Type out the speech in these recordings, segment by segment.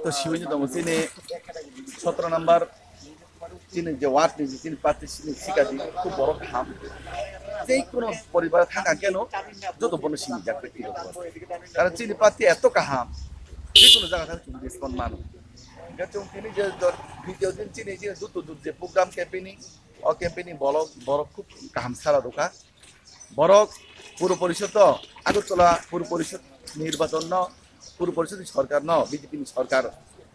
তো সিবিজি দङ চিনি 17 নাম্বার চিনি যে ওয়ার্ড নিয়ে চিনি পাতি শিকাদি খুব বড় খাম যে কোনো পরিবার থাকা কেন যত বড় সিমি যাক ব্যক্তিগত কারণ চিনি পাতি এত কাহাম যে কোনো জায়গা থেকে তুমি রেসপন্স মানো গেছং তিনি যে ভিডিও দিন চিনি যে দুটো যে প্রোগ্রাম ক্যাম্পেইনিং ও ক্যাম্পেইনিং বড় খুব কাহাম সারা দোকা বড় পুর পরিষদ আগরতলা পুর পরিষদ নির্বাচন পুর পরিষদ সরকার বিজেপি সরকার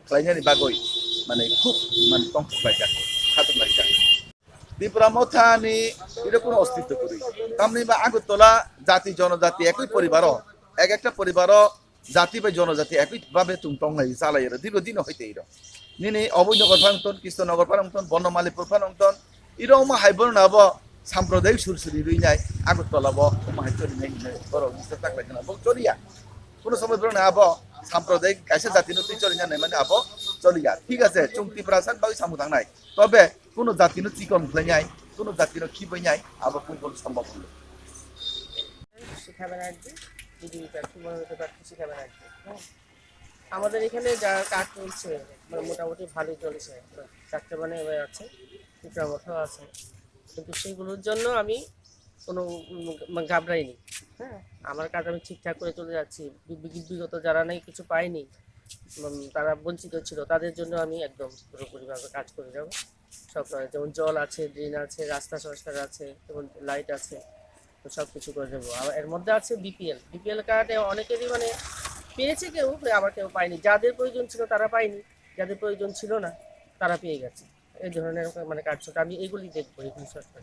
খাইনানি বাগৈ মানে খুব মানে তংশ পাইকা খাতম লাইকা ত্রিপুরা মথানি এটা কোনো অস্তিত্ব করি তামনি বা আগরতলা জাতি জনজাতি একই পরিবার একটা পরিবার জাতি বা জনজাতি একইভাবে তুমি টংলাই চালাই দীর্ঘদিন হইতে নিনি অবৈনগর ফাংতন কৃষ্ণনগর ফাংতন বর্ণমালীপুর ফাংতন এরকম হাইবর নাব সাম্প্রদায়িক সুরসুরি রুইনাই আগরতলা মাহাই চলিনাই বড় তাকলাই চলিয়া কোনো সময় না আব সাম্প্রদায়িক কাইসা জাতি তুই চলিনা নাই মানে আব চলিয়া ঠিক আছে চুংতি প্রাসাদ বাকি সামু থাকনাই তবে কোনো জাতি চিকন ফ্লাইনাই কোনো জাতি খিবাইনাই আব কোন সম্ভব হলো শিখাবেন আজকে শিখাবেন আজকে আমাদের এখানে যা কাজ চলছে মানে মোটামুটি ভালোই চলছে চারটে মানে আছে দুটার মতো আছে কিন্তু সেইগুলোর জন্য আমি কোনো ঘাবড়াইনি হ্যাঁ আমার কাজ আমি ঠিকঠাক করে চলে যাচ্ছি বিগত যারা নাই কিছু পায়নি তারা বঞ্চিত ছিল তাদের জন্য আমি একদম পুরোপুরিভাবে কাজ করে যাব সব যেমন জল আছে ড্রেন আছে রাস্তা সংস্কার আছে যেমন লাইট আছে তো সব কিছু করে দেবো আর এর মধ্যে আছে বিপিএল কার্ডে অনেকেরই মানে পেয়েছে কেউ আবার কেউ পায়নি যাদের প্রয়োজন ছিল তারা পায়নি যাদের প্রয়োজন ছিল না তারা পেয়ে গেছে এই ধরনের মানে কাজ আমি এগুলি দেখবো এই বিষয়টা